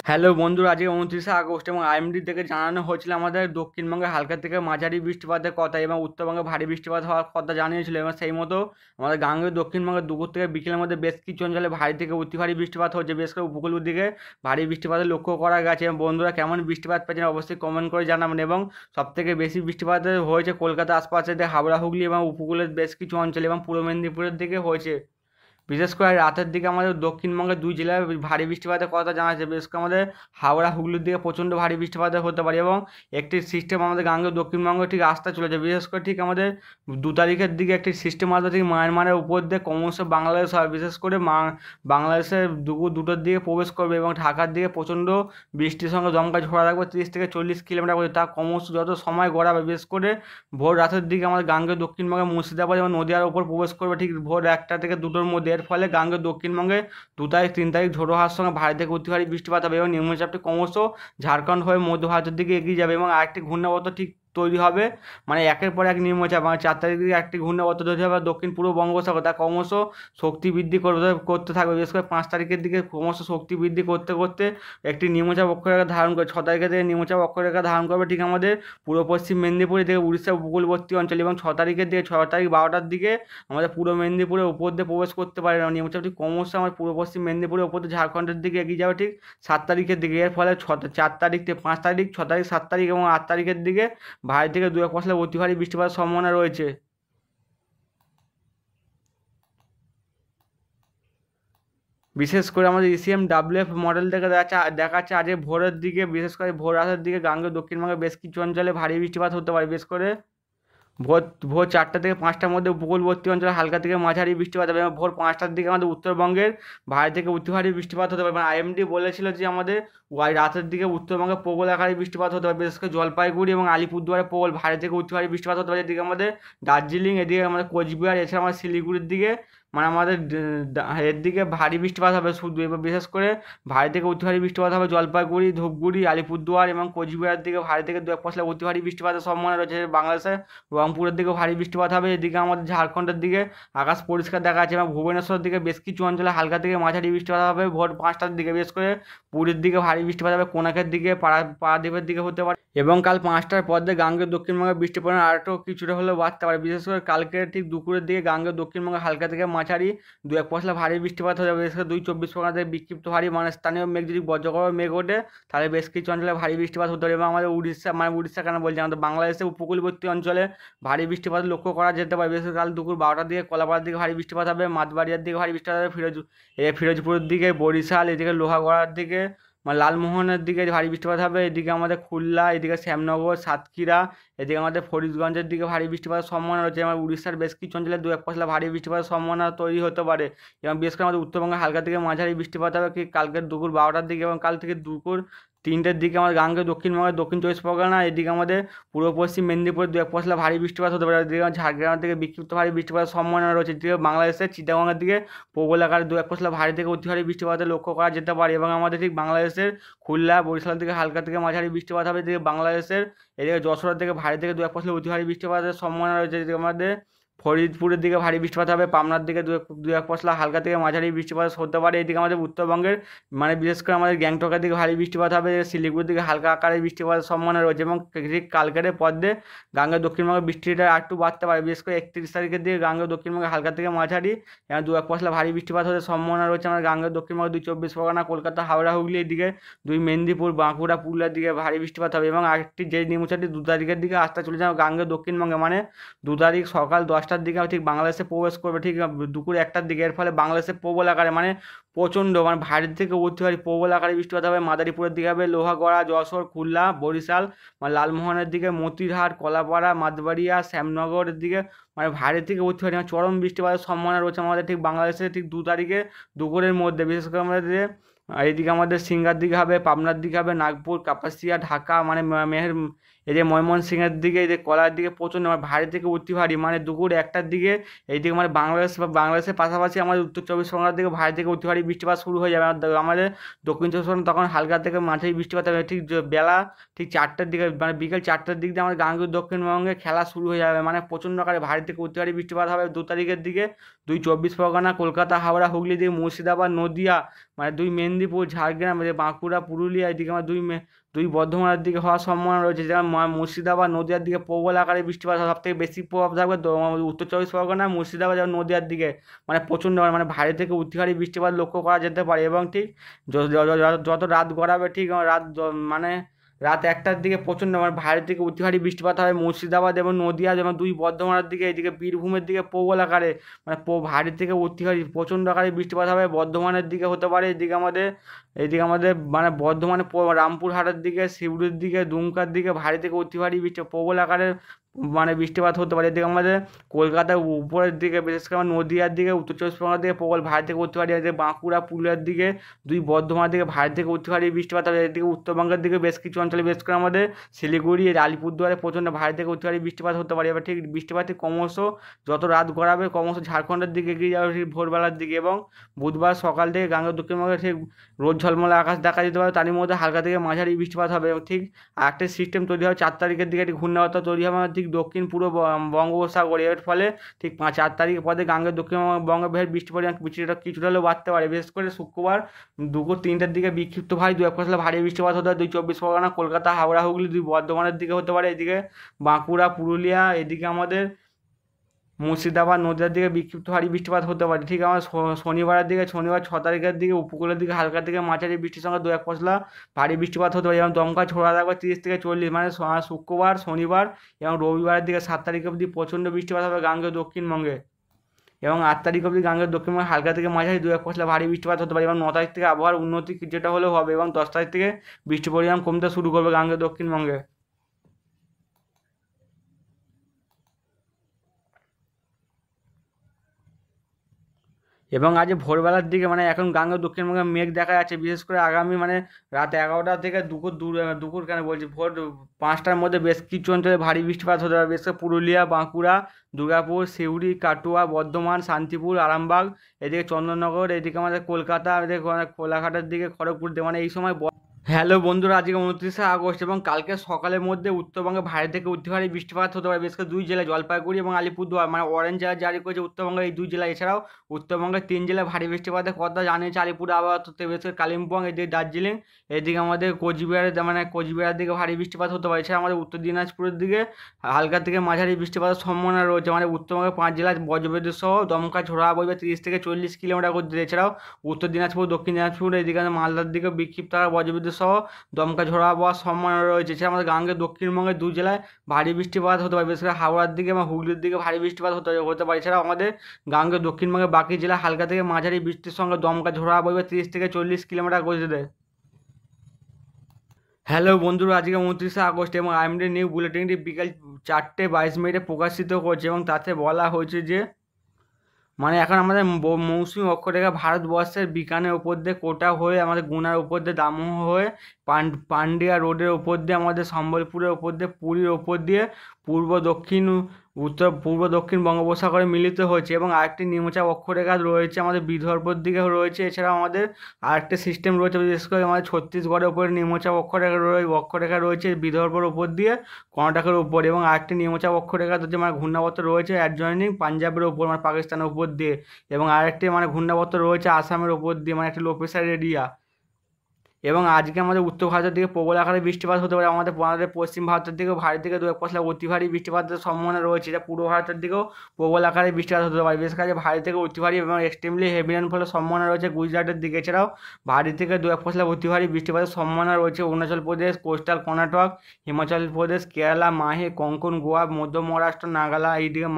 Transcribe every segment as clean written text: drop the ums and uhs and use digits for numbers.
Hello বন্ধুরা, আজকে 29শে August এবং আইএমডি থেকে জানানো হয়েছিল আমাদের দক্ষিণবঙ্গে হালকা থেকে মাঝারি বৃষ্টিপাতের কথা এবং উত্তরবঙ্গে ভারী বৃষ্টিপাত হওয়ার কথা জানিয়েছিল। এবং সেই মতো আমাদের গাঙ্গেয় দক্ষিণবঙ্গে দুপুর থেকে বিকেলের মধ্যে বেশ কিছু অঞ্চলে ভারী থেকে অতি ভারী বৃষ্টিপাত হচ্ছে। বেশ করে উপকূলের দিকে ভারী বৃষ্টিপাতের লক্ষ্য করা গেছে। এবং বন্ধুরা কেমন বৃষ্টিপাত পেয়েছেন অবশ্যই কমেন্ট করে জানাবেন। এবং সবথেকে বেশি বৃষ্টিপাত হয়েছে কলকাতা আশপাশে হাওড়া হুগলি এবং উপকূলের বেশ কিছু অঞ্চলে এবং পূর্ব মেদিনীপুরের দিকে হয়েছে। বিশেষ করে রাতের দিকে আমাদের দক্ষিণবঙ্গের দুই জেলায় ভারী বৃষ্টিপাতের কথা জানা যাচ্ছে। বিশেষ করে আমাদের হাওড়া হুগলির দিকে প্রচণ্ড ভারী বৃষ্টিপাত হতে পারে এবং একটি সিস্টেম আমাদের গাঙ্গেয় দক্ষিণবঙ্গে ঠিক আসতে চলেছে। বিশেষ করে ঠিক আমাদের 2 তারিখের দিকে একটি সিস্টেম আসবে ঠিক মায়ানমারের উপর দিয়ে ক্রমশ বাংলাদেশ হয়। বিশেষ করে বাংলাদেশের দুপুর 2টোর দিকে প্রবেশ করবে এবং ঢাকার দিকে প্রচণ্ড বৃষ্টির সঙ্গে দমকা ঝোড়া থাকবে 30 থেকে 40 কিলোমিটার করে। তা ক্রমশ যত সময় গড়াবে, বিশেষ করে ভোর রাতের দিকে আমাদের গাঙ্গেয় দক্ষিণবঙ্গে মুর্শিদাবাদ এবং নদিয়ার উপর প্রবেশ করবে ঠিক ভোর 1টা থেকে 2টোর মধ্যে। এর ফলে গাঙ্গেয় দক্ষিণবঙ্গে 2 তারিখ 3 তারিখ ঝোড়ো হাওয়ার সঙ্গে ভারী থেকে অতি ভারী বৃষ্টিপাত হবে এবং নিম্নচাপটি ক্রমশ ঝাড়খণ্ড হয়ে মধ্য ভারতের দিকে এগিয়ে যাবে এবং আরেকটি ঘূর্ণাবর্ত ঠিক তৈরি হবে। মানে একের পর এক নিম্নচাপ, মানে 4 তারিখ দিকে একটি ঘূর্ণাবর্ত তৈরি হবে দক্ষিণ পূর্ব বঙ্গোপসাগর। তা ক্রমশ শক্তি বৃদ্ধি করতে থাকবে। বিশেষ করে 5 তারিখের দিকে ক্রমশ শক্তি বৃদ্ধি করতে করতে একটি নিম্নচাপ অক্ষরেখা ধারণ করে 6 তারিখের দিকে নিম্নচাপ অক্ষরেখা ধারণ করবে ঠিক আমাদের পূর্ব পশ্চিম মেদিনীপুরের দিকে উড়িষ্যা উপকূলবর্তী অঞ্চল। এবং 6 তারিখের দিকে 6 তারিখ 12টার দিকে আমাদের পূর্ব মেদিনীপুরের উপর দিয়ে প্রবেশ করতে পারে না। নিম্নচাপটি ক্রমশ আমার পূর্ব পশ্চিম মেদিনীপুরের উপর দিয়ে ঝাড়খণ্ডের দিকে এগিয়ে যাবে ঠিক 7 তারিখের দিকে। এর ফলে 4 তারিখ থেকে 5 তারিখ 6 তারিখ 7 তারিখ এবং 8 তারিখের দিকে ভারী থেকে 2 এক পশলা অতি ভারী বৃষ্টিপাতের সম্ভাবনা রয়েছে। বিশেষ করে আমাদের ECMWF মডেল থেকে দেখাচ্ছে আজকে ভোরের দিকে, বিশেষ করে ভোর রাতের দিকে গাঙ্গেয় দক্ষিণবঙ্গের বেশ কিছু অঞ্চলে ভারী বৃষ্টিপাত হতে পারে। বিশেষ করে ভোর ভোর 4টা থেকে 5টার মধ্যে উপকূলবর্তী অঞ্চলে হালকা থেকে মাঝারি বৃষ্টিপাত হবে এবং ভোর 5টার দিকে আমাদের উত্তরবঙ্গের ভারী থেকে অতি ভারী বৃষ্টিপাত হতে পারে। মানে আইএমডি বলেছিল যে আমাদের রাতের দিকে উত্তরবঙ্গে প্রবল আকারে বৃষ্টিপাত হতে পারে। বিশেষ করে জলপাইগুড়ি এবং আলিপুরদুয়ারে প্রবল ভারী থেকে অতি ভারী বৃষ্টিপাত হতে পারে। এদিকে আমাদের দার্জিলিং, এদিকে আমাদের কোচবিহার, এছাড়া আমাদের শিলিগুড়ির দিকে মানে আমাদের এর দিকে ভারী বৃষ্টিপাত হবে শুধু। এবার বিশেষ করে ভারী থেকে অতি ভারী বৃষ্টিপাত হবে জলপাইগুড়ি, ধূপগুড়ি, আলিপুরদুয়ার এবং কোচবিহারের দিকে ভারী থেকে 2 এক পশলা অতি ভারী বৃষ্টিপাতের সম্ভাবনা রয়েছে। বাংলাদেশের রংপুরের দিকে ভারী বৃষ্টিপাত হবে। এদিকে আমাদের ঝাড়খণ্ডের দিকে আকাশ পরিষ্কার দেখা যাচ্ছে এবং ভুবনেশ্বরের দিকে বেশ কিছু অঞ্চলে হালকা থেকে মাঝারি বৃষ্টিপাত হবে ভোর 5টার দিকে। বিশেষ করে পুরীর দিকে ভারী বৃষ্টিপাত হবে, কোনাকের দিকে, পারাদ্বীপের দিকে হতে পারে। এবং কাল 5টার পর দিয়ে গাঙ্গেয় দক্ষিণবঙ্গে বৃষ্টির পরিমাণ আরেকটু কিছুটা হলেও বাড়তে পারে। বিশেষ করে কালকে ঠিক দুপুরের দিকে গাঙ্গেয় দক্ষিণবঙ্গে হালকা থেকে মাঝারি 2 এক পশলা ভারী বৃষ্টিপাত হয়ে যাবে। বিশেষ করে 2 চব্বিশ পরগনা থেকে বিক্ষিপ্ত ভারী মানে স্থানীয় মেঘ যদি বজ্রগড় মেঘ ওঠে তাহলে বেশ কিছু অঞ্চলে ভারী বৃষ্টিপাত হতে পারে। এবং আমাদের উড়িষ্যা কেন বলছি, আমাদের বাংলাদেশের উপকূলবর্তী অঞ্চলে ভারী বৃষ্টিপাত লক্ষ্য করা যেতে পারে। বিশেষ করে কাল দুপুর 12টার দিকে কলাপাড়ার দিকে ভারী বৃষ্টিপাত হবে, মাতবাড়িয়ার দিকে ভারী বৃষ্টিপাত হবে, ফিরোজপুরের দিকে, বরিশাল, এদিকে লোহাগড়ার দিকে, মানে লালমোহনের দিকে ভারী বৃষ্টিপাত হবে। এদিকে আমাদের খুলনা, এদিকে শ্যামনগর, সাতক্ষীরা, এদিকে আমাদের ফরিদগঞ্জের দিকে ভারী বৃষ্টিপাতের সম্ভাবনা রয়েছে। আমার উড়িষ্যার বেশ কিছু অঞ্চলে 2 এক পশলা ভারী বৃষ্টিপাতের সম্ভাবনা তৈরি হতে পারে। এবং বিশেষ করে আমাদের উত্তরবঙ্গে হালকা থেকে মাঝারি বৃষ্টিপাত হবে কি কালকের দুপুর 12টার দিকে এবং কাল থেকে দুপুর 3টের দিকে আমাদের গাঙ্গেয় দক্ষিণবঙ্গের দক্ষিণ 24 পরগনা, এদিকে আমাদের পূর্ব পশ্চিম মেদিনীপুরের 2 এক পশলা ভারী বৃষ্টিপাত হতে পারে। এদিকে ঝাড়গ্রামের দিকে বিক্ষিপ্ত ভারী বৃষ্টিপাতের সম্ভাবনা রয়েছে। এদিকে বাংলাদেশের চিটাগংয়ের দিকে প্রবল আকারে 2 এক পশলা ভারী থেকে অতি ভারী বৃষ্টিপাতের লক্ষ্য করা যেতে পারে। এবং আমাদের ঠিক বাংলাদেশের খুলনা, বরিশালের দিকে হালকা থেকে মাঝারি বৃষ্টিপাত হবে। এদিকে বাংলাদেশের এদিকে যশোরের দিকে ভারী থেকে 2 এক পশলা অতি ভারী বৃষ্টিপাতের সম্ভাবনা রয়েছে। এদিকে আমাদের ফরিদপুরের দিকে ভারী বৃষ্টিপাত হবে, পাবনার দিকে 2 এক পশলা হালকা থেকে মাঝারি বৃষ্টিপাত হতে পারে। এদিকে আমাদের উত্তরবঙ্গের মানে বিশেষ করে আমাদের গ্যাংটকের দিকে ভারী বৃষ্টিপাত হবে, শিলিগুড়ির দিকে হালকা আকারে বৃষ্টিপাতের সম্ভাবনা রয়েছে। এবং ঠিক কালকের পর দিয়ে গাঙ্গেয় দক্ষিণবঙ্গে বৃষ্টিটা একটু বাড়তে পারে। বিশেষ করে 31 তারিখের দিকে গাঙ্গেয় দক্ষিণবঙ্গে হালকা থেকে মাঝারি এবং 2 এক পশলা ভারী বৃষ্টিপাত হতে সম্ভাবনা রয়েছে। আমাদের গাঙ্গেয় দক্ষিণবঙ্গে 2 চব্বিশ পরগনা, কলকাতা, হাওড়া হুগলি, এদিকে 2 মেদিনীপুর, বাঁকুড়া, পুরুলিয়ার দিকে ভারী বৃষ্টিপাত হবে। এবং আরেকটি যে নিম্নচাপটি 2 তারিখের দিকে আসতে চলেছে গাঙ্গেয় দক্ষিণবঙ্গে, মানে 2 তারিখ সকাল 10টার দিকে ঠিক বাংলাদেশে প্রবেশ করবে ঠিক দুপুর 1টার দিকে। এর ফলে বাংলাদেশে প্রবল আকারে মানে প্রচণ্ড মানে ভারী থেকে অতি ভারী প্রবল আকারে বৃষ্টিপাত হবে। মাদারীপুরের দিকে হবে, লোহাগড়া, যশোর, খুলনা, বরিশাল, মানে লালমোহনের দিকে, মতিরহাট, কলাপাড়া, মাতবাড়িয়া, শ্যামনগরের দিকে মানে ভারী থেকে অতি ভারী মানে চরম বৃষ্টিপাতের সম্ভাবনা রয়েছে আমাদের ঠিক বাংলাদেশে ঠিক 2 তারিখে দুপুরের মধ্যে। বিশেষ করে আমাদের এইদিকে আমাদের সিঙ্গার দিকে হবে, পাবনার দিকে হবে, নাগপুর, কাপাসিয়া, ঢাকা, মানে এই যে ময়মনসিংহের দিকে, এই যে কলার দিকে প্রচণ্ড মানে ভারী থেকে অতি ভারী, মানে দুপুর 1টার দিকে এইদিকে মানে বাংলাদেশের পাশাপাশি আমাদের উত্তর চব্বিশ পরগনার দিকে ভারী থেকে অতি ভারী বৃষ্টিপাত শুরু হয়ে যাবে। আমাদের দক্ষিণ চব্বিশ পরগনা তখন হালকা থেকে মাঝারি বৃষ্টিপাত হবে। ঠিক বেলা ঠিক 4টার দিকে মানে বিকেল 4টার দিক দিয়ে আমাদের গাঙ্গেয় দক্ষিণবঙ্গে খেলা শুরু হয়ে যাবে, মানে প্রচণ্ড আকারে ভারী থেকে অতি ভারী বৃষ্টিপাত হবে 2 তারিখের দিকে। 2 চব্বিশ পরগনা, কলকাতা, হাওড়া, হুগলি দিকে, মুর্শিদাবাদ, নদিয়া, মানে 2 মেদিনীপুর, ঝাড়গ্রাম, বাঁকুড়া, পুরুলিয়া, এদিকে আমার 2 বর্ধমানের দিকে হওয়ার সম্ভাবনা রয়েছে। যেমন মুর্শিদাবাদ, নদিয়ার দিকে প্রবল আকারে বৃষ্টিপাত সব থেকে বেশি প্রভাব থাকবে উত্তর চব্বিশ পরগনা, মুর্শিদাবাদ এবং নদিয়ার দিকে, মানে প্রচণ্ড মানে ভারী থেকে অতি ভারী বৃষ্টিপাত লক্ষ্য করা যেতে পারে। এবং ঠিক যত রাত গড়াবে ঠিক মানে রাত 1টার দিকে প্রচণ্ড মানে ভারী থেকে অতি ভারী বৃষ্টিপাত হবে মুর্শিদাবাদ এবং নদিয়া, যেমন 2 বর্ধমানের দিকে, এদিকে বীরভূমের দিকে প্রবল আকারে মানে ভারী থেকে অতি ভারী প্রচণ্ড আকারে বৃষ্টিপাত হবে। বর্ধমানের দিকে হতে পারে, এদিকে আমাদের মানে বর্ধমানে রামপুরহাটের দিকে, সিউড়ির দিকে, দুমকার দিকে ভারী থেকে অতি ভারী প্রবল আকারে মানে বৃষ্টিপাত হতে পারে। এদিকে আমাদের কলকাতার উপরের দিকে, বিশেষ করে নদিয়ার দিকে, উত্তর চব্বিশ পরগনার দিকে প্রবল ভারী থেকে অতি ভারী, বাঁকুড়া, পুরুলিয়ার দিকে, 2 বর্ধমানের দিকে ভারী থেকে অতি ভারী বৃষ্টিপাত হবে। এদিকে উত্তরবঙ্গের দিকে বেশ কিছু অঞ্চলে, বিশেষ করে আমাদের শিলিগুড়ি, আলিপুরদুয়ারে প্রচণ্ড ভারী থেকে অতি ভারী বৃষ্টিপাত হতে পারে। এবার ঠিক বৃষ্টিপাতটি ক্রমশ যত রাত গড়াবে ক্রমশ ঝাড়খণ্ডের দিকে এগিয়ে যাবে ঠিক ভোরবেলার দিকে। এবং বুধবার সকাল থেকে গাঙ্গেয় দক্ষিণবঙ্গে ঠিক রোদ ঝলমলে আকাশ দেখা যেতে পারে, তারই মধ্যে হালকা থেকে মাঝারি বৃষ্টিপাত হবে। এবং ঠিক একটা সিস্টেম তৈরি হবে 4 তারিখের দিকে, একটি ঘূর্ণাবর্ত তৈরি হবে ঠিক দক্ষিণ পূর্ব বঙ্গোপসাগরে। এর ফলে ঠিক 4 তারিখের পরে গাঙ্গেয় দক্ষিণবঙ্গে বৃষ্টির পরিমাণ কিছুটা হলেও বাড়তে পারে। বিশেষ করে শুক্রবার দুপুর 3টার দিকে বিক্ষিপ্ত ভারী 2-1 পশলা ভারী বৃষ্টিপাত হতে পারে 2 চব্বিশ পরগনা, কলকাতা, হাওড়া, হুগলি, 2 বর্ধমানের দিকে হতে পারে, এদিকে বাঁকুড়া, পুরুলিয়া, এদিকে আমাদের মুর্শিদাবাদ, নদিয়ার দিকে বিক্ষিপ্ত ভারী বৃষ্টিপাত হতে পারে। ঠিক আমার শনিবার 6 তারিখের দিকে উপকূলের দিকে হালকা থেকে মাঝারি বৃষ্টির সঙ্গে 2-1 পশলা ভারী বৃষ্টিপাত হতে পারে, যেমন দমকা ছোড়া থাকবে 30 থেকে 40, মানে শুক্রবার, শনিবার এবং রবিবারের দিকে 7 তারিখ অবধি প্রচণ্ড বৃষ্টিপাত হবে গাঙ্গেয় দক্ষিণবঙ্গে। এবং 8 তারিখ অবধি গাঙ্গেয় দক্ষিণবঙ্গে হালকা থেকে মাঝারি 2-1 পশলা ভারী বৃষ্টিপাত হতে পারে। এবং 9 তারিখ থেকে আবহাওয়ার উন্নতি যেটা হলেও হবে, এবং 10 তারিখ থেকে বৃষ্টির পরিমাণ কমতে শুরু করবে গাঙ্গেয় দক্ষিণবঙ্গে। এবং আজ ভোরবেলার দিকে মানে এখন গাঙ্গেয় দক্ষিণবঙ্গে মেঘ দেখা যাচ্ছে, বিশেষ করে আগামী মানে রাত 11টা থেকে দুপুর কেন বলছি ভোর 5টার মধ্যে বেশ কিছু অঞ্চলে ভারী বৃষ্টিপাত হতে পারে, বিশেষ করে পুরুলিয়া, বাঁকুড়া, দুর্গাপুর, সিউড়ি, কাটুয়া, বর্ধমান, শান্তিপুর, আরামবাগ, এদিকে চন্দননগর, এদিকে আমাদের কলকাতা, এদিকে কোলাঘাটের দিকে, খড়গপুর দিকে, মানে এই সময়। হ্যালো বন্ধুরা, আজকে 29শে আগস্ট এবং কালকে সকালের মধ্যে উত্তরবঙ্গে ভারী থেকে অতি ভারী বৃষ্টিপাত হতে পারে, বিশেষ করে 2 জেলায় জলপাইগুড়ি এবং আলিপুরদুয়ার, মানে অরেঞ্জ জেলা জারি করেছে উত্তরবঙ্গের এই 2 জেলায়। এছাড়াও উত্তরবঙ্গের 3 জেলায় ভারী বৃষ্টিপাতের কথা জানিয়েছে আলিপুর আবহাওয়া দপ্তর, বিশেষ করে কালিম্পং, এদিকে দার্জিলিং, এদিকে আমাদের কোচবিহারের দিকে ভারী বৃষ্টিপাত হতে পারে। এছাড়া আমাদের উত্তর দিনাজপুরের দিকে হালকা থেকে মাঝারি বৃষ্টিপাতের সম্ভাবনা রয়েছে, মানে উত্তরবঙ্গের 5 জেলায় বজ্রবিদ্যুৎ সহ দমকা ঝোড়ো বইবে 30 থেকে 40 কিলোমিটার গতিতে। এছাড়াও উত্তর দিনাজপুর, দক্ষিণ দিনাজপুর, এদিকে মালদার দিকে বিক্ষিপ্ত বজ্রবিদ্যুৎ সহ দমকা ঝোড়ো আবহাওয়ার সম্ভাবনা রয়েছে। এছাড়া আমাদের গাঙ্গেয় দক্ষিণবঙ্গের 2 জেলায় ভারী বৃষ্টিপাত হতে পারে, বিশেষ করে হাওড়ার দিকে এবং হুগলির দিকে ভারী বৃষ্টিপাত হতে পারে। এছাড়াও আমাদের গাঙ্গেয় দক্ষিণবঙ্গের বাকি জেলায় হালকা থেকে মাঝারি বৃষ্টির সঙ্গে দমকা ঝোড়ো বইবে 30 থেকে 40 কিলোমিটার গতিতে। হ্যালো বন্ধুরা, আজকে 29শে আগস্ট এবং আইএমডি নিউ বুলেটিনটি বিকেল 4:22 প্রকাশিত করছে এবং তাতে বলা হয়েছে যে মানে এখন আমাদের মৌসুমী অক্ষরেখা ভারতবর্ষের বিকানের উপর দিয়ে কোটা হয়ে, আমাদের গুনার উপর দিয়ে দামোহ হয়ে, পান্ডিয়া রোডের উপর দিয়ে, আমাদের সম্বলপুরের উপর দিয়ে, পুরীর উপর দিয়ে পূর্ব দক্ষিণ বঙ্গোপসাগরে মিলিত হয়েছে। এবং আরেকটি নিম্নচাপ অক্ষরেখা রয়েছে আমাদের বিদর্ভর দিকে রয়েছে। এছাড়াও আমাদের আরেকটি সিস্টেম রয়েছে, বিশেষ করে আমাদের ছত্তিশগড়ের উপরে নিম্নচাপ অক্ষরেখা রয়েছে বিদর্ভর উপর দিয়ে কর্ণাটকের উপর। এবং আরেকটি নিম্নচাপ অক্ষরেখা মানে ঘূর্ণাবর্ত রয়েছে অ্যাডজয়নিং পাঞ্জাবের উপর, মানে পাকিস্তানের উপর দিয়ে। এবং আরেকটি মানে ঘূর্ণাবর্ত রয়েছে আসামের উপর দিয়ে, মানে একটি লো প্রেসার এরিয়া। এবং আজকে আমাদের উত্তর ভারতের দিকে প্রবল আকারে বৃষ্টিপাত হতে পারে, আমাদের পশ্চিম ভারতের দিকেও ভারী থেকে 2-1 পশলা অতি ভারী বৃষ্টিপাতের সম্ভাবনা রয়েছে, যা পূর্ব ভারতের দিকেও প্রবল আকারে বৃষ্টিপাত হতে পারে, বিশেষ করে ভারী থেকে অতি ভারী এবং এক্সট্রিমলি হেভি রেনফলের সম্ভাবনা রয়েছে গুজরাটের দিকে। এছাড়াও ভারী থেকে 2-1 পশলা অতি ভারী বৃষ্টিপাতের সম্ভাবনা রয়েছে অরুণাচল প্রদেশ, কোস্টাল কর্ণাটক, হিমাচল প্রদেশ, কেরালা, মাহে, কোঙ্কন, গোয়া, মধ্য মহারাষ্ট্র, নাগাল্যান্ড, এইদিকে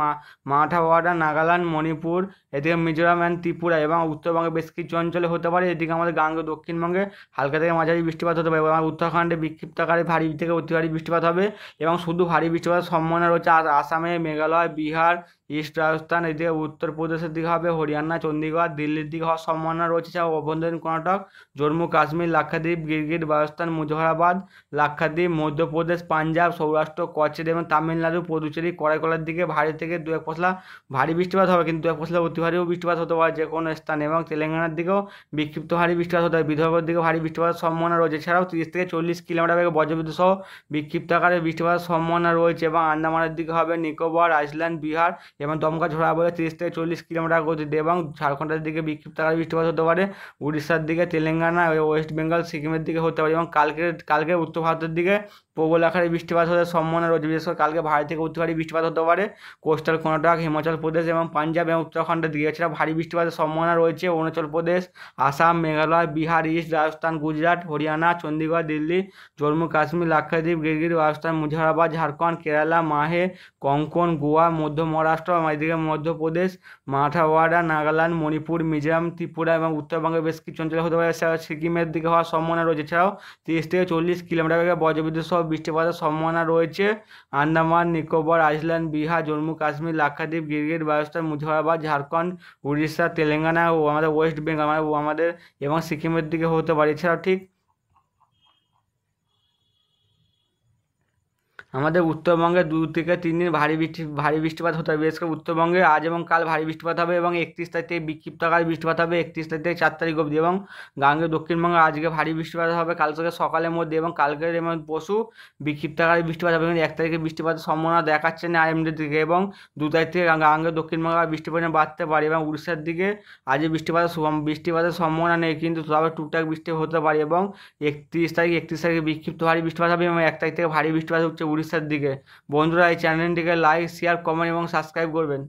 মারাঠাওয়াড়া, নাগাল্যান্ড, মণিপুর, এদিকে মিজোরাম অ্যান্ড ত্রিপুরা। এবং উত্তরবঙ্গে বেশ কিছু অঞ্চলে হতে পারে, এদিকে আমাদের গাঙ্গেয় দক্ষিণবঙ্গে হালকা থেকে মাঝারি বৃষ্টিপাত হতে পারে। এবং উত্তরাখণ্ডে বিক্ষিপ্ত আকারে ভারী থেকে অতি ভারী বৃষ্টিপাত হবে এবং শুধু ভারী বৃষ্টিপাতের সম্ভাবনা রয়েছে আসামে, মেঘালয়, বিহার, ইস্ট রাজস্থান, এদিকে উত্তরপ্রদেশের দিকে হবে হরিয়ানা, চণ্ডীগড়, দিল্লির দিকে হওয়ার সম্ভাবনা রয়েছে। এছাড়াও অভ্যন্তরীণ কর্ণাটক, জম্মু কাশ্মীর, লাক্ষাদ্বীপ, গিরগিট, রাজস্থান, মুজফরাবাদ, লাক্ষাদ্বীপ, মধ্যপ্রদেশ, পাঞ্জাব, সৌরাষ্ট্র, কচ্ছ এবং তামিলনাড়ু, পুদুচেরি, করাইকলার দিকে ভারী থেকে দু এক পশলা ভারী বৃষ্টিপাত হবে, কিন্তু দু এক পশলা অতি ভারীও বৃষ্টিপাত হতে পারে যে কোনো স্থানে, এবং তেলেঙ্গানার দিকেও বিক্ষিপ্ত ভারী বৃষ্টিপাত হতে পারে। বিদর্ভের দিকে ভারী বৃষ্টিপাতের সম্ভাবনা রয়েছে। এছাড়াও 30 থেকে 40 কিলোমিটার বেগে বজ্রবিদ্যুৎ সহ বিক্ষিপ্ত আকারে বৃষ্টিপাতের সম্ভাবনা রয়েছে। এবং আন্দামানের দিকে হবে নিকোবর, আইসল্যান্ড, বিহার এবং দমকা ঝোড়া বলে 30 থেকে 40 কিলোমিটার গতিতে, এবং ঝাড়খণ্ডের দিকে বিক্ষিপ্ত আকারে বৃষ্টিপাত হতে পারে। উড়িষ্যার দিকে, তেলেঙ্গানা, ওয়েস্ট বেঙ্গল, সিকিমের দিকে হতে পারে। এবং কালকে উত্তর ভারতের দিকে প্রবল আকারে বৃষ্টিপাত হতে সম্ভাবনা রয়েছে। বিশেষ করে কালকে ভারী থেকে অতি ভারী বৃষ্টিপাত হতে পারে কোস্টাল কর্ণাটক, হিমাচল প্রদেশ এবং পাঞ্জাব এবং উত্তরাখণ্ডের দিকে। এছাড়া ভারী বৃষ্টিপাতের সম্ভাবনা রয়েছে অরুণাচল প্রদেশ, আসাম, মেঘালয়, বিহার, ইস্ট রাজস্থান, গুজরাট, হরিয়ানা, চণ্ডীগড়, দিল্লি, জম্মু কাশ্মীর, লাক্ষাদ্বীপ, গিরগিট, রাজস্থান, মুজফরাবাদ, ঝাড়খণ্ড, কেরালা, মাহে, কঙ্কন, গোয়া, মধ্য মহারাষ্ট্র, এদিকে মধ্যপ্রদেশ, মারাঠাওয়াড়া, নাগাল্যান্ড, মণিপুর, মিজোরাম, ত্রিপুরা এবং উত্তরবঙ্গের বেশ কিছু অঞ্চলে হতে পারে। এছাড়াও সিকিমের দিকে হওয়ার সম্ভাবনা রয়েছে। এছাড়াও 30 থেকে 40 কিলোমিটার বেগে বজ্রবিদ্যুৎ সহ বৃষ্টিপাতের সম্ভাবনা রয়েছে আন্দামান, নিকোবর, আইসল্যান্ড, বিহার, জম্মু কাশ্মীর, লাক্ষাদ্বীপ, গিরগিট, রাজস্থান, মুজফরাবাদ, ঝাড়খণ্ড, উড়িষ্যা, তেলেঙ্গানা ও আমাদের ওয়েস্ট বেঙ্গল আমাদের এবং সিকিমের দিকে হতে পারে। এছাড়াও ঠিক আমাদের উত্তরবঙ্গে 2 থেকে 3 দিন ভারী বৃষ্টিপাত হতে হবে। বিশেষ করে উত্তরবঙ্গে আজ এবং কাল ভারী বৃষ্টিপাত হবে, এবং 31 তারিখ থেকে বিক্ষিপ্ত আকারে বৃষ্টিপাত হবে 31 তারিখ থেকে 4 তারিখ অবধি। এবং গাঙ্গেয় দক্ষিণবঙ্গে আজকে ভারী বৃষ্টিপাত হবে কাল থেকে সকালের মধ্যে, এবং কালকের এবং পরশু বিক্ষিপ্ত আকারে বৃষ্টিপাত হবে। কিন্তু 1 তারিখে বৃষ্টিপাতের সম্ভাবনা দেখাচ্ছে না আইএমডি থেকে, এবং 2 তারিখ থেকে গাঙ্গেয় দক্ষিণবঙ্গে বৃষ্টির পরিমাণ বাড়তে পারে। এবং উড়িষ্যার দিকে আজ বৃষ্টিপাতের সম্ভাবনা নেই, কিন্তু তবে টুকটাক বৃষ্টি হতে পারে। এবং 31 তারিখে বিক্ষিপ্ত ভারী বৃষ্টিপাত হবে, এবং 1 তারিখ থেকে ভারী বৃষ্টিপাত হচ্ছে উড়িষ্যার দিকে। বন্ধুরা, এই চ্যানেলটিকে লাইক, শেয়ার, কমেন্ট এবং সাবস্ক্রাইব করবেন।